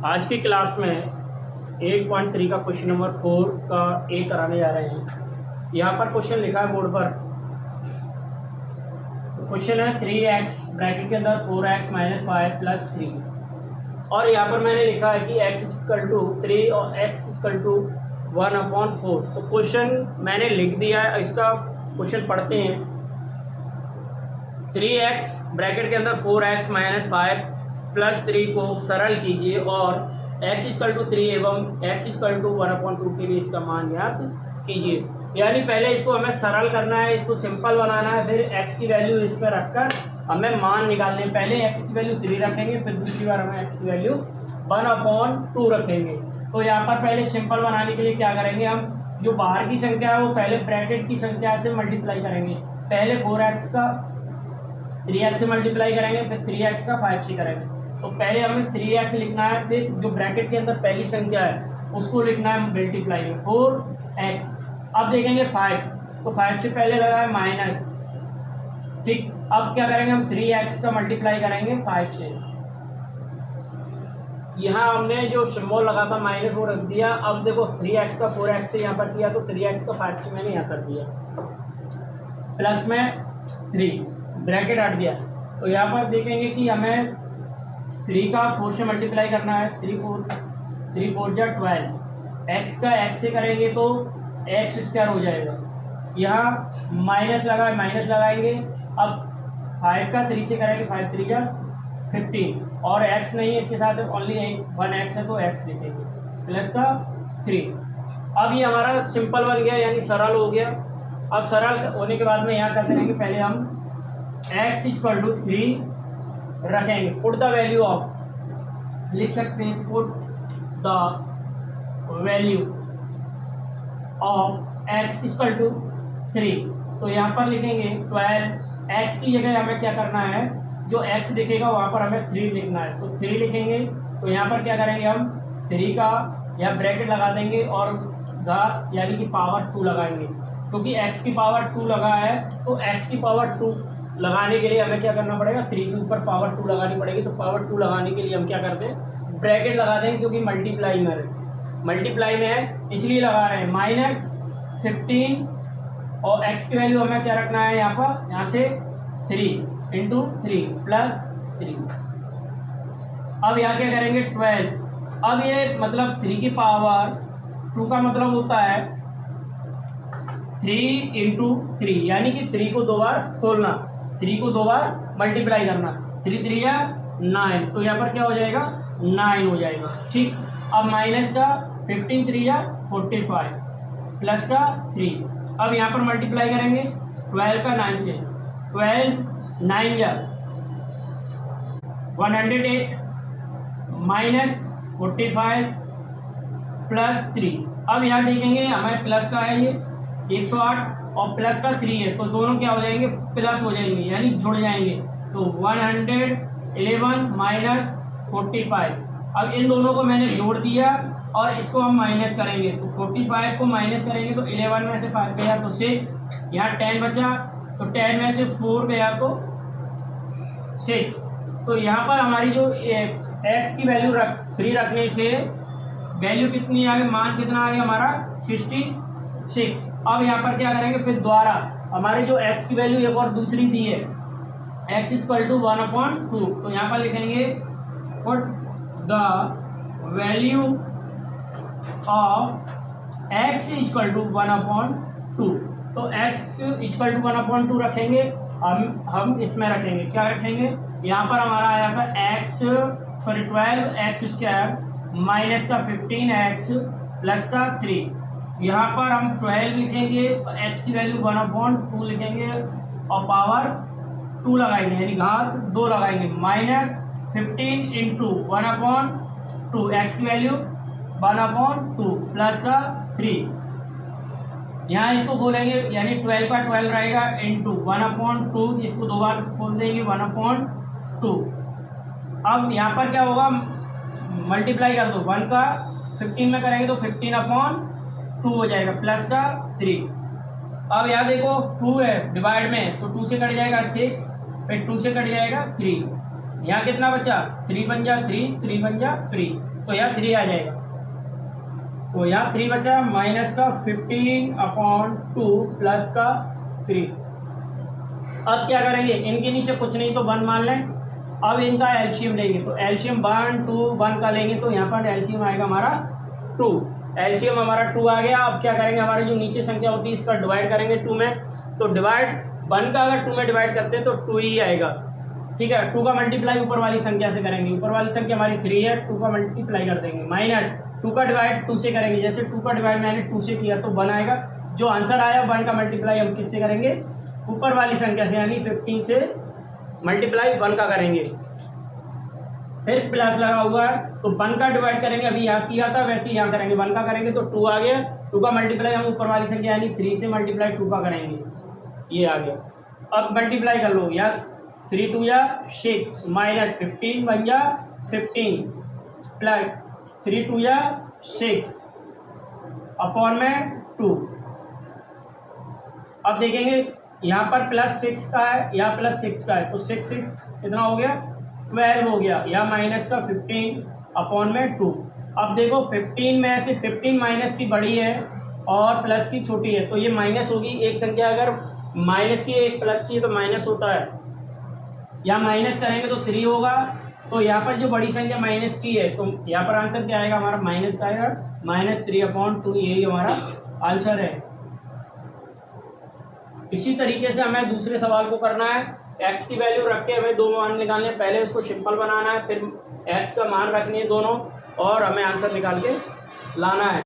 आज की क्लास में 8.3 का क्वेश्चन नंबर 4 का ए कराने जा रहे हैं। यहाँ पर क्वेश्चन लिखा है बोर्ड पर। क्वेश्चन है 3x ब्रैकेट के अंदर 4x - 5 + 3 और यहाँ पर मैंने लिखा है कि x = 3 और x = 1/4। तो क्वेश्चन मैंने लिख दिया है, इसका क्वेश्चन पढ़ते हैं। 3x ब्रैकेट के अंदर 4x - 5 + 3 को सरल कीजिए और x = 3 एवं x = 1/2 के लिए इसका मान ज्ञात कीजिए। यानी पहले इसको हमें सरल करना है, इसको सिंपल बनाना है, फिर x की वैल्यू इस पर रखकर हमें मान निकालने हैं। पहले x की वैल्यू 3 रखेंगे, फिर दूसरी बार हमें x की वैल्यू 1/2 रखेंगे। तो यहाँ पर पहले सिंपल बनाने के लिए क्या करेंगे, हम जो बाहर की संख्या है वो पहले ब्रैकेट की संख्या से मल्टीप्लाई करेंगे। पहले 4x का 3x से मल्टीप्लाई करेंगे, फिर 3x का 5 से करेंगे। तो पहले हमें 3x लिखना है, फिर जो ब्रैकेट के अंदर पहली संख्या है उसको लिखना है मल्टीप्लाई में 4x। अब देखेंगे 5, तो 5 से पहले लगा है माइनस, ठीक। अब क्या करेंगे, हम 3x का मल्टीप्लाई करेंगे 5 से। यहाँ हमने जो सिंबल लगा था माइनस वो रख दिया। अब देखो 3x का 4x से यहाँ पर किया, तो 3x का 5 से मैंने यहाँ कर दिया, प्लस में 3 ब्रैकेट हट दिया। तो यहाँ पर देखेंगे कि हमें 3 का 4 से मल्टीप्लाई करना है। 3 4 जा 12। x का x से करेंगे तो x² हो जाएगा। यहाँ माइनस लगा है, माइनस लगाएंगे। अब 5 का 3 से करेंगे, 5 3 जा 15 और x नहीं है इसके साथ, ओनली 1x है तो x लिखेंगे, प्लस का 3। अब ये हमारा सिंपल बन गया, यानी सरल हो गया। अब सरल होने के बाद में यहाँ करते हैं कि पहले हम x = 3 रखेंगे। पुट द वैल्यू ऑफ, लिख सकते हैं put the value of x = 3। तो यहाँ पर लिखेंगे 12। x की जगह हमें क्या करना है, जो x दिखेगा वहाँ पर हमें 3 लिखना है, तो 3 लिखेंगे। तो यहाँ पर क्या करेंगे, हम 3 का यहाँ ब्रैकेट लगा देंगे और घात यानी कि पावर 2 लगाएंगे, क्योंकि x की पावर 2 लगा है। तो x की पावर 2 लगाने के लिए हमें क्या करना पड़ेगा, 3 के ऊपर पावर 2 लगानी पड़ेगी। तो पावर 2 लगाने के लिए हम क्या करते हैं, ब्रैकेट लगा देंगे, क्योंकि मल्टीप्लाई में है इसलिए लगा रहे हैं। -15 और x की वैल्यू हमें क्या रखना है, यहाँ से 3 × 3 + 3। अब यहाँ क्या करेंगे 12। अब ये मतलब 3 की पावर 2 का मतलब होता है 3 × 3, यानी कि 3 को 2 बार खोलना, 3 को 2 बार मल्टीप्लाई करना। 3 3 या 9, तो यहाँ पर क्या हो जाएगा 9 हो जाएगा, ठीक। अब माइनस का 15 3 या 45 प्लस का 3। अब यहाँ पर मल्टीप्लाई करेंगे 12 का 9 से, 12 9 या 108 माइनस 45 प्लस 3। अब यहाँ देखेंगे हमें प्लस का है, ये 108 और प्लस का 3 है, तो दोनों क्या हो जाएंगे, प्लस हो जाएंगे, यानी जुड़ जाएंगे। तो 111 माइनस 45। अब इन दोनों को मैंने जोड़ दिया और इसको हम माइनस करेंगे, तो 45 को माइनस करेंगे तो 11 में से 5 गया तो 6, यहाँ 10 बचा, तो 10 में से 4 गया तो 6। तो यहाँ पर हमारी जो x की वैल्यू 3 रखने से वैल्यू कितनी आ गई, मान कितना आ गया हमारा 66। अब यहाँ पर क्या करेंगे, फिर द्वारा हमारे जो x की वैल्यू एक और दूसरी दी है, x = 1/2। तो यहाँ पर लिखेंगे for the value of x = 1/2। तो x = 1/2 रखेंगे। हम इसमें रखेंगे, क्या रखेंगे, यहाँ पर हमारा आया था 12x² माइनस का 15x प्लस का 3। यहाँ पर हम 12 लिखेंगे, x की वैल्यू 1/2 लिखेंगे और पावर 2 लगाएंगे, यानी घात 2 लगाएंगे, माइनस 15 × 1/2, x की वैल्यू 1/2 प्लस का 3। यहाँ इसको बोलेंगे, यानी 12 का 12 रहेगा इंटू 1/2, इसको 2 बार खोल देंगे 1/2। अब यहाँ पर क्या होगा, मल्टीप्लाई कर दो, 1 का 15 में करेंगे तो 15/2 हो जाएगा, प्लस का 3। अब यहाँ देखो 2 है डिवाइड में, तो 2 से कट जाएगा 6, फिर 2 से कट जाएगा 3, यहाँ कितना बचा 3 बन जा 3, 3 बन जा 3। तो यहाँ 3 आ जाएगा, तो यहाँ 3 बचा, माइनस का 15/2 प्लस का 3। अब क्या करेंगे, इनके नीचे कुछ नहीं तो 1 मान लें। अब इनका एलसीएम लेंगे, तो एलसीएम 1 2 1 का लेंगे, तो यहाँ पर एलसीएम आएगा हमारा 2। एलसीएम हमारा 2 आ गया। अब क्या करेंगे, हमारी जो नीचे संख्या होती है इसका डिवाइड करेंगे 2 में, तो डिवाइड 1 का अगर 2 में डिवाइड करते हैं तो 2 ही आएगा, ठीक है। 2 का मल्टीप्लाई ऊपर वाली संख्या से करेंगे, ऊपर वाली संख्या हमारी 3 है, 2 का मल्टीप्लाई कर देंगे, माइनस 2 का डिवाइड 2 से करेंगे, जैसे 2 का डिवाइड मैंने 2 से किया तो 1 आएगा। जो आंसर आया 1 का मल्टीप्लाई हम किससे करेंगे, ऊपर वाली संख्या से, यानी 15 से मल्टीप्लाई 1 का करेंगे। फिर प्लस लगा हुआ है, तो 1 का डिवाइड करेंगे, अभी यहाँ किया था वैसे ही यहाँ करेंगे, 1 का करेंगे तो 2 आ गया। 2 का मल्टीप्लाई हम ऊपर वाली संख्या यानी 3 से मल्टीप्लाई 2 का करेंगे, ये आ गया। अब मल्टीप्लाई कर लो, यार 3 2 या 6 माइनस 15 बन जा 15 प्लस 3 2 या 6 अपॉन में 2। अब देखेंगे यहाँ पर प्लस 6 का है, यहाँ प्लस 6 का है, तो 6 कितना हो गया, 12 हो गया, या माइनस का 15 अपॉन में 2। अब देखो 15 में से 15 माइनस की बड़ी है और प्लस की छोटी है, तो ये माइनस होगी। एक संख्या अगर माइनस की एक प्लस की है तो माइनस होता है, यहाँ माइनस करेंगे तो 3 होगा। तो यहाँ पर जो बड़ी संख्या माइनस की है, तो यहाँ पर आंसर क्या आएगा हमारा, माइनस का आएगा, -3/2, यही हमारा आंसर है। इसी तरीके से हमें दूसरे सवाल को करना है। x की वैल्यू रख के हमें 2 मान निकालने, पहले उसको सिंपल बनाना है, फिर x का मान रखनी है दोनों, और हमें आंसर निकाल के लाना है।